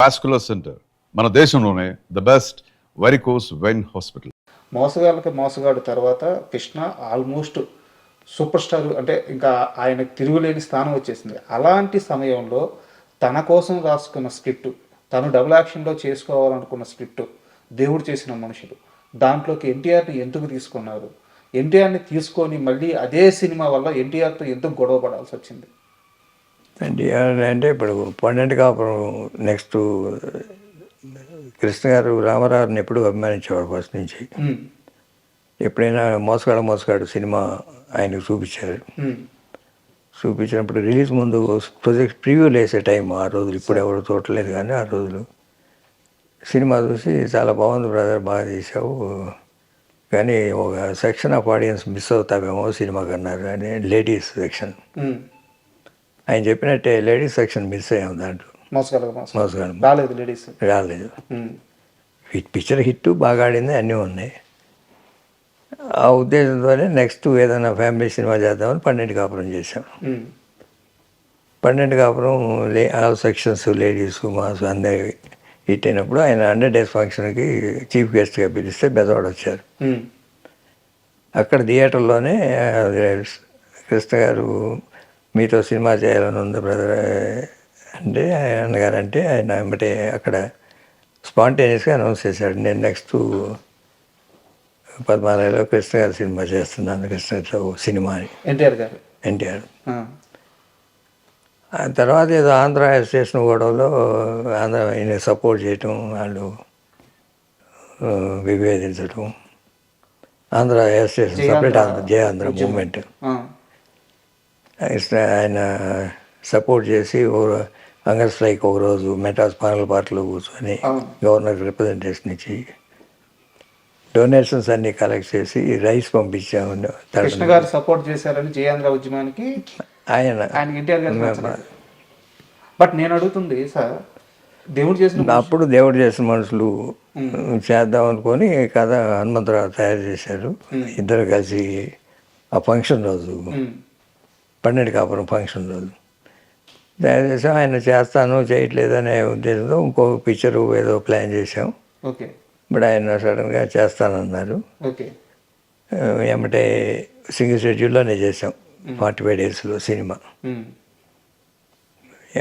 Vascular centre మన దేశంలోనే the best varicose vein hospital. మోసగాళ్ళకి మోసగాడు తర్వాత కృష్ణ ఆల్మోస్ట్ సూపర్ స్టార్, అంటే ఇంకా ఆయనకు తిరుగులేని స్థానం వచ్చేసింది. అలాంటి సమయంలో తన కోసం రాసుకున్న స్క్రిప్ట్, తను డబుల్ యాక్షన్లో చేసుకోవాలనుకున్న స్క్రిప్ట్ దేవుడు చేసిన మనుషులు, దాంట్లోకి ఎన్టీఆర్ని ఎందుకు తీసుకున్నారు? ఎన్టీఆర్ని తీసుకొని మళ్ళీ అదే సినిమా వల్ల ఎన్టీఆర్తో ఎందుకు గొడవ పడాల్సి వచ్చింది? ఎన్టీఆర్ అంటే ఇప్పుడు పన్నెండు కాపురం నెక్స్ట్ కృష్ణ గారు రామారావుని ఎప్పుడు అభిమానించేవాడు ఫస్ట్ నుంచి. ఎప్పుడైనా మోసగాడు సినిమా ఆయనకు చూపించారు. చూపించినప్పుడు రిలీజ్ ముందు ప్రొజెక్ట్ ప్రివ్యూలు వేసే టైం ఆ రోజులు, ఇప్పుడు ఎవరు చూడలేదు కానీ ఆ రోజులు సినిమా చూసి చాలా బాగుంది బ్రదర్, బాగా తీసావు, కానీ ఒక సెక్షన్ ఆఫ్ ఆడియన్స్ మిస్ అవుతావేమో సినిమాకి అన్నారు. కానీ లేడీస్ సెక్షన్ ఆయన చెప్పినట్టే లేడీస్ సెక్షన్ మిస్ అయ్యాము దాంట్లో. మోసగాడు రాలేదు. పిక్చర్ హిట్ బాగా ఆడింది, అన్నీ ఉన్నాయి. ఆ ఉద్దేశంతోనే నెక్స్ట్ ఏదైనా ఫ్యామిలీ సినిమా చేద్దామని 12 కాపురం చేసాం. 12 కాపురం ఆల్ సెక్షన్స్ లేడీస్ మాస్ అందరి హిట్ అయినప్పుడు ఆయన 100 days ఫంక్షన్కి చీఫ్ గెస్ట్గా పిలిస్తే బెజవాడ వచ్చారు. అక్కడ థియేటర్లోనే కృష్ణ గారు మీతో సినిమా చేయాలని ఉంది బ్రదర్ అంటే అన్నగారంటే ఆయన వెంబటే అక్కడ స్పాంటేనియస్గా అనౌన్స్ చేశాడు, నేను నెక్స్ట్ పద్మాలయలో కృష్ణ గారు సినిమా చేస్తున్నాను, కృష్ణ సినిమా అని. ఎన్టీఆర్ ఆ తర్వాత ఏదో ఆంధ్ర స్టేషన్ గొడవలో ఆంధ్ర ఆయన సపోర్ట్ చేయటం, వాళ్ళు విభేదించడం, ఆంధ్ర స్టేషన్ సపరేట్ జయ ఆంధ్ర మూమెంట్ ఆయన సపోర్ట్ చేసి హంగర్ స్ట్రైక్ ఒకరోజు మెటాస్ పానల్ పార్టీలో కూర్చొని గవర్నర్ రిప్రజెంటేషన్ ఇచ్చి డొనేషన్స్ అన్ని కలెక్ట్ చేసి రైస్ పంపించాము. కృష్ణ గారు సపోర్ట్ చేశారని జయాంధ్ర ఉద్యమానికి ఆయన ఎన్టీఆర్ గారు. బట్ నేను అడుగుతుంది సార్, అప్పుడు దేవుడు చేసిన మనుషులు చేద్దాం అనుకొని కథ హనుమంతరావు తయారు చేశారు. ఇద్దరు కలిసి ఆ ఫంక్షన్ రోజు 12 కాపురం ఫంక్షన్ రోజు తయారు చేసాం. ఆయన చేస్తాను చేయట్లేదు అనే ఉద్దేశంతో ఇంకో పిక్చరు ఏదో ప్లాన్ చేసాం. ఇప్పుడు ఆయన సడన్గా చేస్తానన్నారు. ఏమంటే సింగిల్ షెడ్యూల్లోనే చేసాం 45 daysలో సినిమా.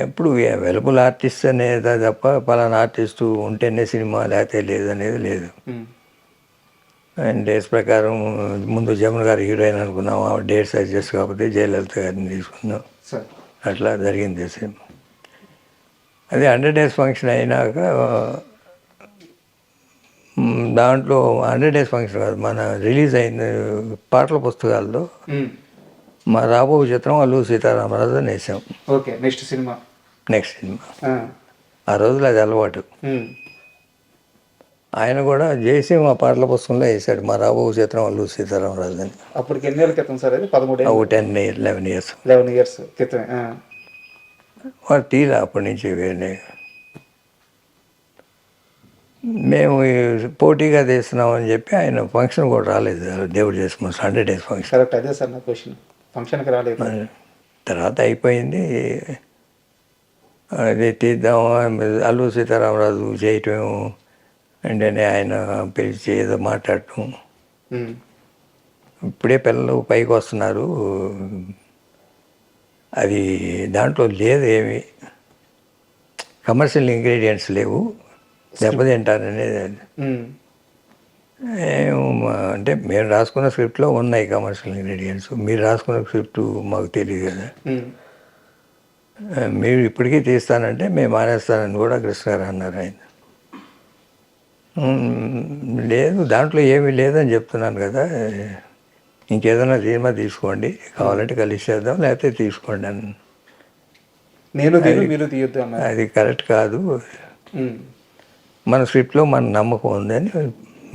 ఎప్పుడు అవైలబుల్ ఆర్టిస్ట్ అనేది తప్ప పలానా ఆర్టిస్టు ఉంటేనే సినిమా లేకపోతే లేదు అనేది లేదు. అండ్ డేట్స్ ప్రకారం ముందు జమున గారు హీరోయిన్ అనుకున్నాం, ఆ డేట్స్ అడ్జస్ట్ కాకపోతే జయలలిత గారిని తీసుకున్నాం. అట్లా జరిగింది సినిమా. అది 100 days ఫంక్షన్ అయినాక దాంట్లో 100 days ఫంక్షన్ కాదు, మన రిలీజ్ అయిన పాటల పుస్తకాల్లో మా రాబో చిత్రం అల్లు సీతారామరాజు అని వేసాం. నెక్స్ట్ సినిమా ఆ రోజులు అది అలవాటు. ఆయన కూడా చేసి మా పాటల పుస్తకంలో వేసాడు మా రాబో చిత్రం అల్లు సీతారామరాజు అని. అప్పటికి ఎన్ని ఏళ్ళ క్రితం సార్? 11 years క్రితం. వాడు తీరా అప్పటి నుంచి వేరే మేము పోటీగా తీస్తున్నామని చెప్పి ఆయన ఫంక్షన్ కూడా రాలేదు. దేవుడు చేసుకున్నాం 100 days ఫంక్షన్. కరెక్ట్, అదే సార్ నా క్వశ్చన్. ఫంక్షన్కి రాలేదు. తర్వాత అయిపోయింది, అది తీద్దాం అల్లు సీతారామరాజు చేయటం అంటే ఆయన పిలిచి ఏదో మాట్లాడటం. ఇప్పుడే పిల్లలు పైకి వస్తున్నారు, అది దాంట్లో లేదు, ఏమి కమర్షియల్ ఇంగ్రీడియంట్స్ లేవు, దెబ్బతింటారనేది. అంటే మేము రాసుకున్న స్క్రిప్ట్లో ఉన్నాయి కమర్షియల్ ఇంగ్రీడియంట్స్, మీరు రాసుకున్న స్క్రిప్ట్ మాకు తెలియదు కదా, మీరు ఇప్పటికీ తీస్తానంటే మేము మానేస్తానని కూడా కృష్ణ గారు అన్నారు. ఆయన లేదు దాంట్లో ఏమీ లేదని చెప్తున్నాను కదా, ఇంకేదైనా సినిమా తీసుకోండి, కావాలంటే కలిసేద్దాం లేకపోతే తీసుకోండి అని. అది కరెక్ట్ కాదు, మన స్క్రిప్ట్లో మన నమ్మకం ఉందని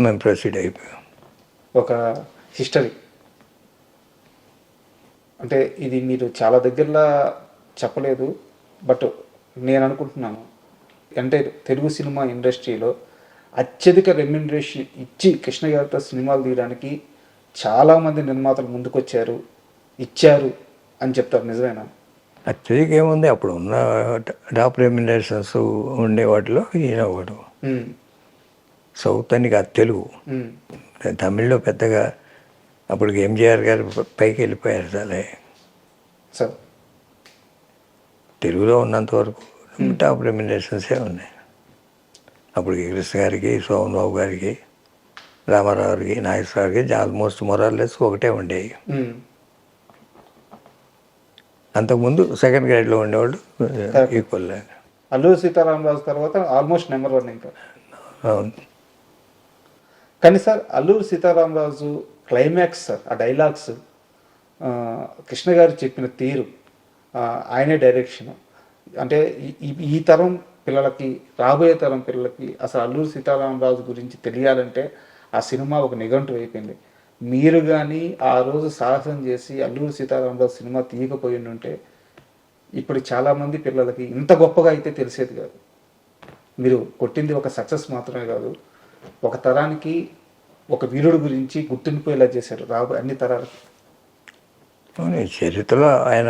మేము ప్రొసీడ్ అయిపోయాం. ఒక హిస్టరీ అంటే ఇది మీరు చాలా దగ్గరలో చెప్పలేదు, బట్ నేను అనుకుంటున్నాను అంటే తెలుగు సినిమా ఇండస్ట్రీలో అత్యధిక రెమ్యునరేషన్ ఇచ్చి కృష్ణ గారితో సినిమాలు తీయడానికి చాలామంది నిర్మాతలు ముందుకొచ్చారు, ఇచ్చారు అని చెప్తారు. నిజమేనా? అత్యధిక ఏముంది అప్పుడు ఉన్న టాప్ రెమ్యునరేషన్స్ ఉండే వాటిలో ఈయన ఒకడు. సౌత్ అని కాదు, తెలుగు. తమిళ్లో పెద్దగా అప్పటికి ఎంజీఆర్ గారు పైకి వెళ్ళిపోయారు చాలా. సార్ తెలుగులో ఉన్నంత వరకు టాప్ రెమ్యునరేషన్సే ఉన్నాయి. అప్పటికి కృష్ణ గారికి, సోమన్ బాబు గారికి, రామారావు గారికి, నాగేశ్వరరావు గారికి ఆల్మోస్ట్ మొరాల్లెస్ ఒకటే ఉండేవి. అంతకుముందు సెకండ్ గ్రేడ్లో ఉండేవాళ్ళు ఈక్వల్. అల్లూరి సీతారామరాజు తర్వాత ఆల్మోస్ట్ నెంబర్ 1 ఇంకా. అవును. కానీ sir Alluri Sitaramaraju climax sir, ఆ డైలాగ్స్, కృష్ణ గారు చెప్పిన తీరు, ఆయనే డైరెక్షన్, అంటే ఈ తరం పిల్లలకి, రాబోయే తరం పిల్లలకి అసలు అల్లూరి సీతారామరాజు గురించి తెలియాలంటే ఆ సినిమా ఒక నిఘంటు అయిపోయింది. మీరు కానీ ఆ రోజు సాహసం చేసి అల్లూరి సీతారామరాజు సినిమా తీయకపోయి ఉంటే ఇప్పుడు చాలామంది పిల్లలకి ఇంత గొప్పగా అయితే తెలిసేది కాదు. మీరు కొట్టింది ఒక సక్సెస్ మాత్రమే కాదు, ఒక తరానికి ఒక వీరుడు గురించి గుర్తుండిపోయేలా చేశారు అన్ని తరాలకి. చరిత్రలో ఆయన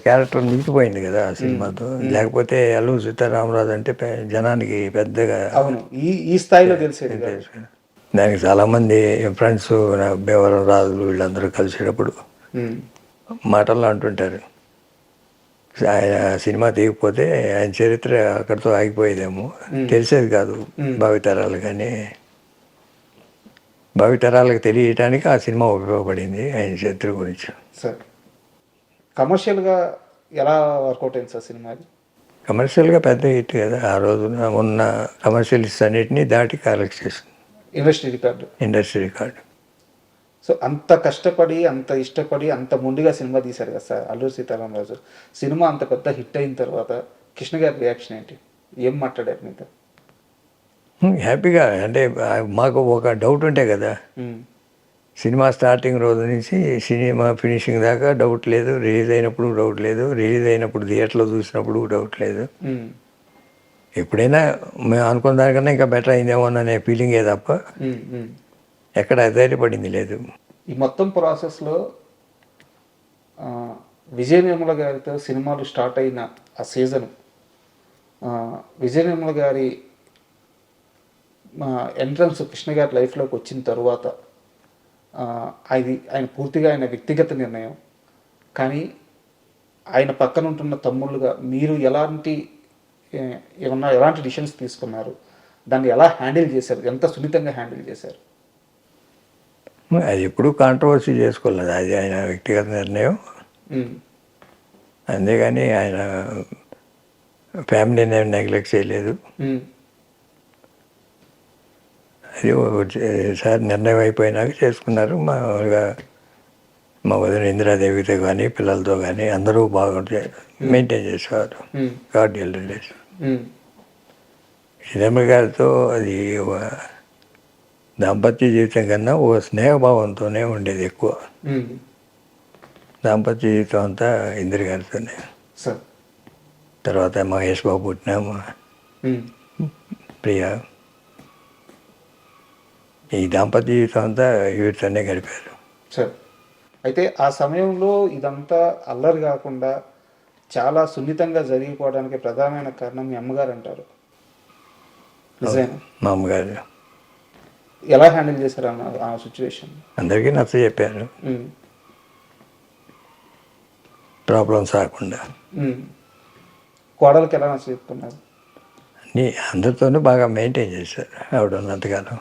క్యారెక్టర్ నిలిచిపోయింది కదా ఆ సినిమాతో. లేకపోతే అల్లూరి సీతారామరాజు అంటే జనానికి పెద్దగా అవును ఈ స్థాయిలో తెలిసేది కాదు. దానికి చాలామంది ఫ్రెండ్స్, భీమవరం రాజులు వీళ్ళందరూ కలిసేటప్పుడు మాటల్లో అంటుంటారు, ఆయన సినిమా తీయకపోతే ఆయన చరిత్ర అక్కడితో ఆగిపోయేదేమో, తెలిసేది కాదు భావితరాలు. కానీ భావితరాలకు తెలియటానికి ఆ సినిమా ఉపయోగపడింది ఆయన చరిత్ర గురించి. సార్ కమర్షియల్గా ఎలా వర్కౌట్ అయింది సార్ సినిమా? కమర్షియల్గా పెద్ద హిట్ కదా ఆ రోజున. ఉన్న కమర్షియల్స్ అన్నిటినీ దాటి కలెక్ట్ చేసింది ఇండస్ట్రీ రికార్డు. సో అంత కష్టపడి, అంత ఇష్టపడి, అంత ముందుగా సినిమా తీశారు కదా సార్ అల్లూరి సీతారామరాజు. సినిమా అంత పెద్ద హిట్ అయిన తర్వాత కృష్ణ గారి రియాక్షన్ ఏంటి? ఏం మాట్లాడారు మీతో? హ్యాపీగా, అంటే మాకు ఒక డౌట్ ఉంటే కదా, సినిమా స్టార్టింగ్ రోజు నుంచి సినిమా ఫినిషింగ్ దాకా డౌట్ లేదు. రిలీజ్ అయినప్పుడు డౌట్ లేదు, రిలీజ్ అయినప్పుడు థియేటర్లో చూసినప్పుడు డౌట్ లేదు. ఎప్పుడైనా మేము అనుకున్న దానికన్నా ఇంకా బెటర్ అయిందేమో అనే ఫీలింగే తప్ప ఎక్కడ ధైర్యపడింది లేదు. ఈ మొత్తం ప్రాసెస్లో విజయ నిర్మల గారితో సినిమాలు స్టార్ట్ అయిన ఆ సీజన్, విజయ నిర్మల గారి ఎంట్రన్స్ కృష్ణ గారి లైఫ్లోకి వచ్చిన తర్వాత ఆయన పూర్తిగా ఆయన వ్యక్తిగత నిర్ణయం. కానీ ఆయన పక్కన ఉంటున్న తమ్ముళ్ళుగా మీరు ఎలాంటి డిసిషన్స్ తీసుకున్నారు? దాన్ని ఎలా హ్యాండిల్ చేశారు? ఎంత సున్నితంగా హ్యాండిల్ చేశారు? అది ఎప్పుడు కాంట్రవర్సీ చేసుకోలేదు, అది ఆయన వ్యక్తిగత నిర్ణయం. అంతేగాని ఆయన ఫ్యామిలీని ఏమి నెగ్లెక్ట్ చేయలేదు. అది సార్ నిర్ణయం అయిపోయినాక చేసుకున్నారు. మామూలుగా మా వదిన ఇందిరాదేవితో కానీ పిల్లలతో కానీ అందరూ బాగా మెయింటైన్ చేసేవారు కార్డియల్ రిలేషన్. శ్రీరమ్మ గారితో అది దాంపత్య జీవితం కన్నా ఓ స్నేహభావంతోనే ఉండేది ఎక్కువ. దాంపత్య జీవితం అంతా ఇందిర గారితోనే. తర్వాత మహేష్ బాబు పుట్టిన ప్రియ, ఈ దాంపత్య జీవితం అంతా వీటితోనే గడిపారు. సార్ అయితే ఆ సమయంలో ఇదంతా అల్లరి కాకుండా చాలా సున్నితంగా జరిగిపోవడానికి ప్రధానమైన కారణం మీ అమ్మగారు అంటారు, నిజమేనా? మా అమ్మగారు ఎలా హ్యాండిల్ చేశారు ఆ సిచ్యువేషన్? అందరికీ నచ్చ చెప్పారు, ప్రాబ్లమ్స్ రాకుండా. కోడలకి ఎలా నచ్చ చెప్తున్నారు? అన్నీ అందరితోనూ బాగా మెయింటైన్ చేశారు ఆవిడ ఉన్నంతకాలం.